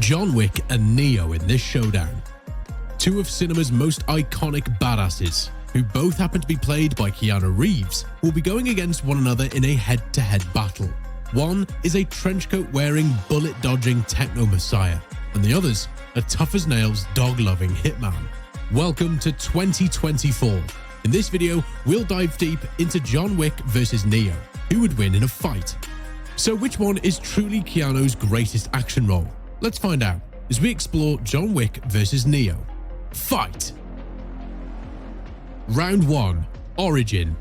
John Wick and Neo in this showdown. Two of cinema's most iconic badasses, who both happen to be played by Keanu Reeves, will be going against one another in a head-to-head battle. One is a trenchcoat-wearing, bullet-dodging techno-messiah, and the other's a tough-as-nails, dog-loving hitman. Welcome to 2024. In this video, we'll dive deep into John Wick versus Neo. Who would win in a fight? So which one is truly Keanu's greatest action role? Let's find out as we explore John Wick versus Neo. Fight! Round 1. Origin.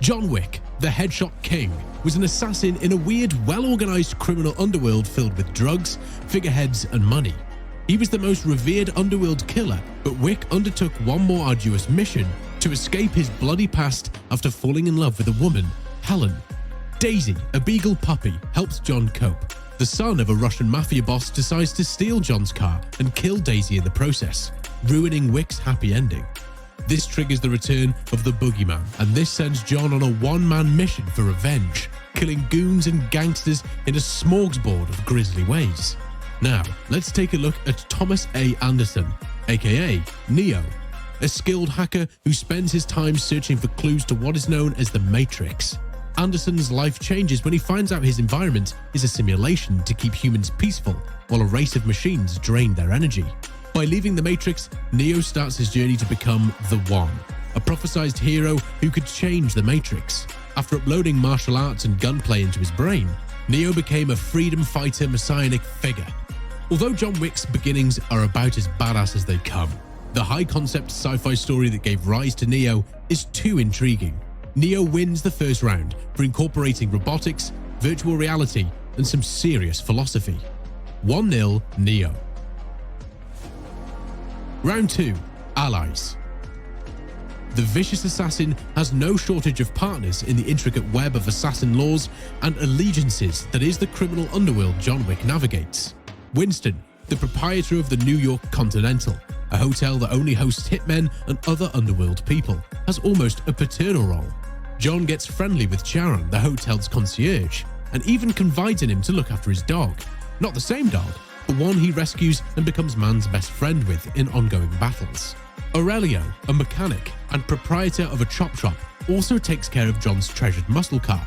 John Wick, the headshot king, was an assassin in a weird, well-organized criminal underworld filled with drugs, figureheads, and money. He was the most revered underworld killer, but Wick undertook one more arduous mission to escape his bloody past after falling in love with a woman, Helen. Daisy, a beagle puppy, helps John cope. The son of a Russian mafia boss decides to steal John's car and kill Daisy in the process, ruining Wick's happy ending. This triggers the return of the boogeyman, and this sends John on a one-man mission for revenge, killing goons and gangsters in a smorgasbord of grisly ways. Now, let's take a look at Thomas A. Anderson, aka Neo, a skilled hacker who spends his time searching for clues to what is known as the Matrix. Anderson's life changes when he finds out his environment is a simulation to keep humans peaceful while a race of machines drain their energy. By leaving the Matrix, Neo starts his journey to become the One, a prophesized hero who could change the Matrix. After uploading martial arts and gunplay into his brain, Neo became a freedom fighter messianic figure. Although John Wick's beginnings are about as badass as they come, the high-concept sci-fi story that gave rise to Neo is too intriguing. Neo wins the first round for incorporating robotics, virtual reality, and some serious philosophy. 1-0 Neo. Round 2. Allies. The vicious assassin has no shortage of partners in the intricate web of assassin laws and allegiances that is the criminal underworld John Wick navigates. Winston, the proprietor of the New York Continental, a hotel that only hosts hitmen and other underworld people, has almost a paternal role. John gets friendly with Sharon, the hotel's concierge, and even confides in him to look after his dog. Not the same dog, but one he rescues and becomes man's best friend with in ongoing battles. Aurelio, a mechanic and proprietor of a chop shop, also takes care of John's treasured muscle car.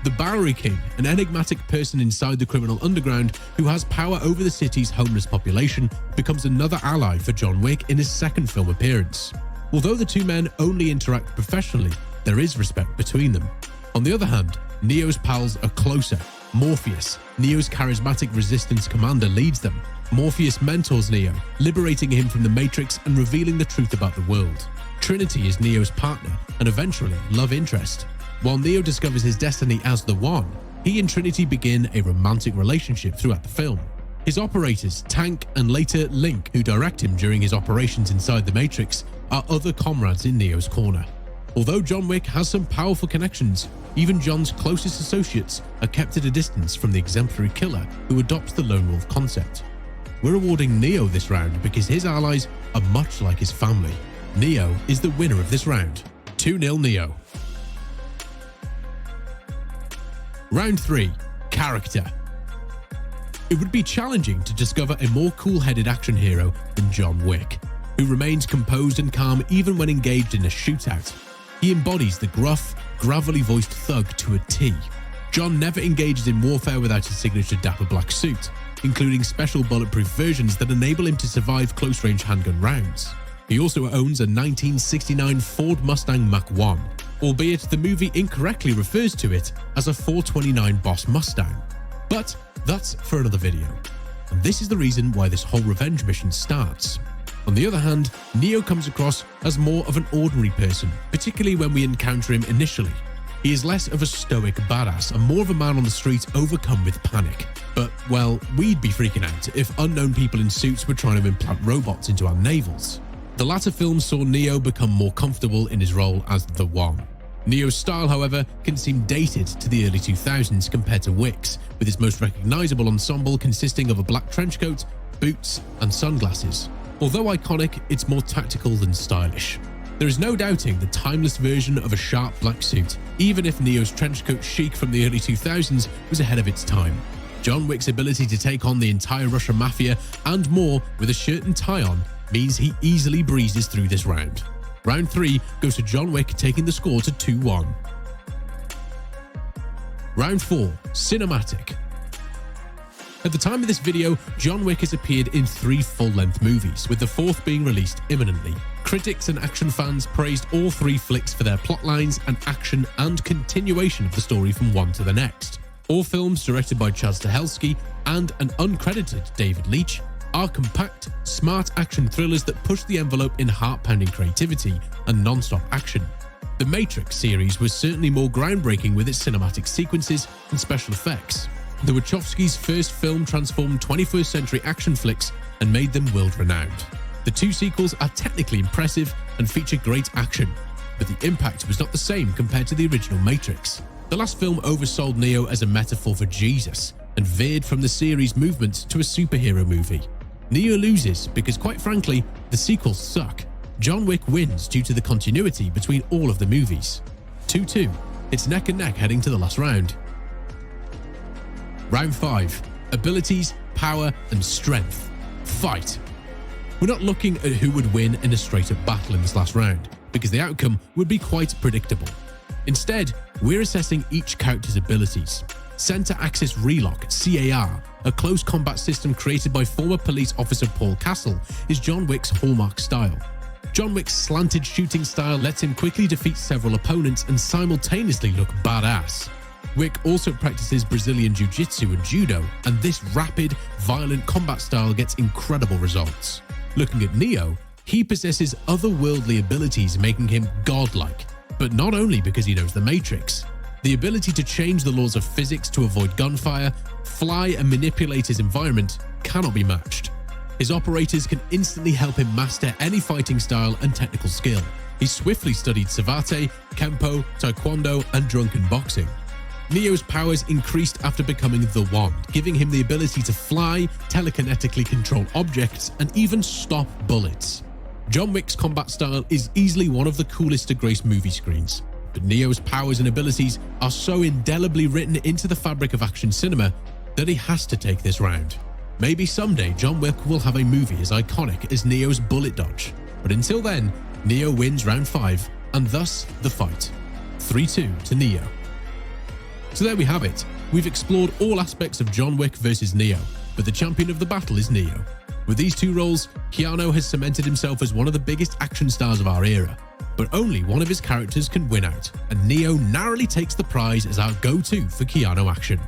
The Bowery King, an enigmatic person inside the criminal underground who has power over the city's homeless population, becomes another ally for John Wick in his second film appearance. Although the two men only interact professionally, there is respect between them. On the other hand, Neo's pals are closer. Morpheus, Neo's charismatic resistance commander, leads them. Morpheus mentors Neo, liberating him from the Matrix and revealing the truth about the world. Trinity is Neo's partner and eventually love interest. While Neo discovers his destiny as the One, he and Trinity begin a romantic relationship throughout the film. His operators, Tank and later Link, who direct him during his operations inside the Matrix, are other comrades in Neo's corner. Although John Wick has some powerful connections, even John's closest associates are kept at a distance from the exemplary killer who adopts the lone wolf concept. We're awarding Neo this round because his allies are much like his family. Neo is the winner of this round. 2-0 Neo. Round 3. Character. It would be challenging to discover a more cool-headed action hero than John Wick, who remains composed and calm even when engaged in a shootout. He embodies the gruff, gravelly voiced thug to a T. John never engages in warfare without his signature dapper black suit, including special bulletproof versions that enable him to survive close-range handgun rounds. He also owns a 1969 Ford Mustang Mach-1, albeit the movie incorrectly refers to it as a 429 Boss Mustang. But that's for another video. And this is the reason why this whole revenge mission starts. On the other hand, Neo comes across as more of an ordinary person, particularly when we encounter him initially. He is less of a stoic badass and more of a man on the street overcome with panic. But, well, we'd be freaking out if unknown people in suits were trying to implant robots into our navels. The latter film saw Neo become more comfortable in his role as the One. Neo's style, however, can seem dated to the early 2000s compared to Wick's, with his most recognizable ensemble consisting of a black trenchcoat, boots, and sunglasses. Although iconic, it's more tactical than stylish. There is no doubting the timeless version of a sharp black suit, even if Neo's trenchcoat chic from the early 2000s was ahead of its time. John Wick's ability to take on the entire Russian mafia and more with a shirt and tie on means he easily breezes through this round. Round 3 goes to John Wick, taking the score to 2-1. Round 4, Cinematic. At the time of this video, John Wick has appeared in 3 full-length movies, with the 4th being released imminently. Critics and action fans praised all 3 flicks for their plotlines and action and continuation of the story from one to the next. All films directed by Chaz Stahelski and an uncredited David Leitch are compact, smart action thrillers that push the envelope in heart-pounding creativity and non-stop action. The Matrix series was certainly more groundbreaking with its cinematic sequences and special effects. The Wachowskis' first film transformed 21st century action flicks and made them world-renowned. The 2 sequels are technically impressive and feature great action, but the impact was not the same compared to the original Matrix. The last film oversold Neo as a metaphor for Jesus and veered from the series' movement to a superhero movie. Neo loses because, quite frankly, the sequels suck. John Wick wins due to the continuity between all of the movies. 2-2. It's neck and neck heading to the last round. Round 5. Abilities, power, and strength. Fight. We're not looking at who would win in a straight-up battle in this last round, because the outcome would be quite predictable. Instead, we're assessing each character's abilities. Center Axis Relock, CAR, a close combat system created by former police officer Paul Castle, is John Wick's hallmark style. John Wick's slanted shooting style lets him quickly defeat several opponents and simultaneously look badass. Wick also practices Brazilian Jiu-Jitsu and Judo, and this rapid, violent combat style gets incredible results. Looking at Neo, he possesses otherworldly abilities making him godlike, but not only because he knows the Matrix. The ability to change the laws of physics to avoid gunfire, fly and manipulate his environment cannot be matched. His operators can instantly help him master any fighting style and technical skill. He swiftly studied Savate, Kempo, Taekwondo, and drunken boxing. Neo's powers increased after becoming the Wand, giving him the ability to fly, telekinetically control objects, and even stop bullets. John Wick's combat style is easily one of the coolest to grace movie screens, but Neo's powers and abilities are so indelibly written into the fabric of action cinema that he has to take this round. Maybe someday John Wick will have a movie as iconic as Neo's bullet dodge, but until then, Neo wins round 5, and thus the fight. 3-2 to Neo. So there we have it. We've explored all aspects of John Wick versus Neo, but the champion of the battle is Neo. With these 2 roles, Keanu has cemented himself as one of the biggest action stars of our era, but only one of his characters can win out, and Neo narrowly takes the prize as our go-to for Keanu action.